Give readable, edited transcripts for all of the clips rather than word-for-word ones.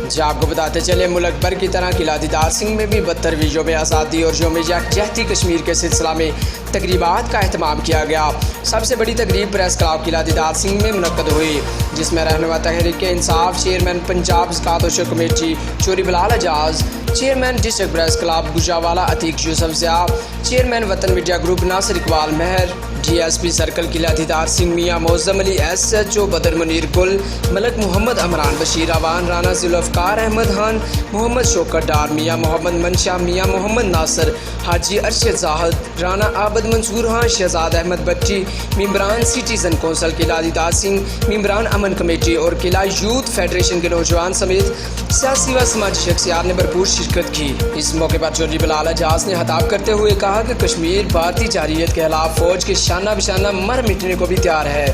जी आपको बताते चले मुल्क भर की तरह किला दीदार सिंह में भी 72वीं यौम आज़ादी और यौम यकजहती कश्मीर के सिलसिला में तकरीबात का अहतमाम किया गया। सबसे बड़ी तकरीब प्रेस क्लब किला दीदार सिंह में मुनक्कद हुई, जिसमें रहनुमा तहरीक इंसाफ, चेयरमैन पंजाब ज़कात व शुक्र committee Chaudhry Bilal Ejaz, chairman district press club Gujranwala Atiq Yousuf Zia, chairman Watan media group Nasir Iqbal Mehar, DSP circle Qila Didar Singh मियाँ मौज़म अली, SHO बदर मुनीर गुल, मलक मोहम्मद अमरान बशीर अवान, राना जुल्फ़कार अहमद खान, मोहम्मद शौकत डार, मियाँ मोहम्मद मंशा, मियाँ मोहम्मद नासर, हाजी अरशद जाहद, राना आबद मंसूर खान, शहजाद अहमद बट्टी, मेंबरान सिटीजन कौंसल किला दीदार सिंह, मेंबरान अमन कमेटी और किला यूथ फेडरेशन के नौजवान समेत सियासी व समाजी शख्सियात ने भरपूर शिरकत की। इस मौके पर चौधरी बिलाल एजाज ने खिताब करते हुए कहा कि कश्मीर भारतीय जारहियत के खिलाफ फौज के शाना बिशाना मर मिटने को भी तैयार है।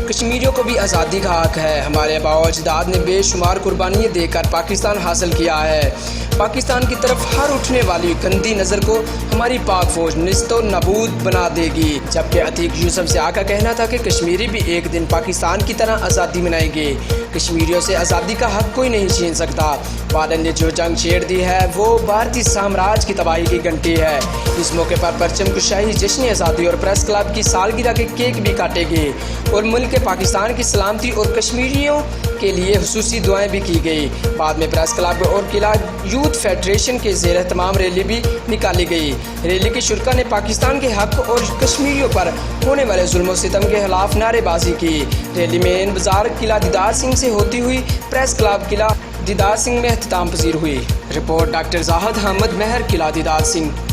कश्मीरियों को भी आज़ादी का हक है। हमारे आबा व अजदाद ने बेशुमार कुर्बानियाँ देकर पाकिस्तान हासिल किया है। पाकिस्तान की तरफ हर उठने वाली गंदी नज़र को हमारी पाक फौज निस्तो नबूद बना देगी। जबकि अतीक यूसुफ ज़िया का कहना था कि कश्मीरी भी एक दिन पाकिस्तान की तरह आज़ादी मनाएंगे। कश्मीरियों से आज़ादी का हक कोई नहीं छीन सकता। बादल ने जो जंग छेड़ दी है वो भारतीय साम्राज्य की तबाही की घंटी है। इस मौके पर परचम कुशाई, जश्न आज़ादी और प्रेस क्लब की सालगिरह के केक भी काटे गए और मुल्क के पाकिस्तान की सलामती और कश्मीरियों के लिए खुसूसी दुआएं भी की गई। बाद में प्रेस क्लब और किला यूथ फेडरेशन के ज़ेर तमाम रैली भी निकाली गई। रैली के शुरका ने पाकिस्तान के हक और कश्मीरियों पर होने वाले जुल्म और सितम के खिलाफ नारेबाजी की। रैली में इन बाजार किला दीदार सिंह से होती हुई प्रेस क्लब किला दीदार सिंह में अख्ताम पजीर हुई। रिपोर्ट डॉक्टर जाहद अहमद महर, किला दीदार सिंह।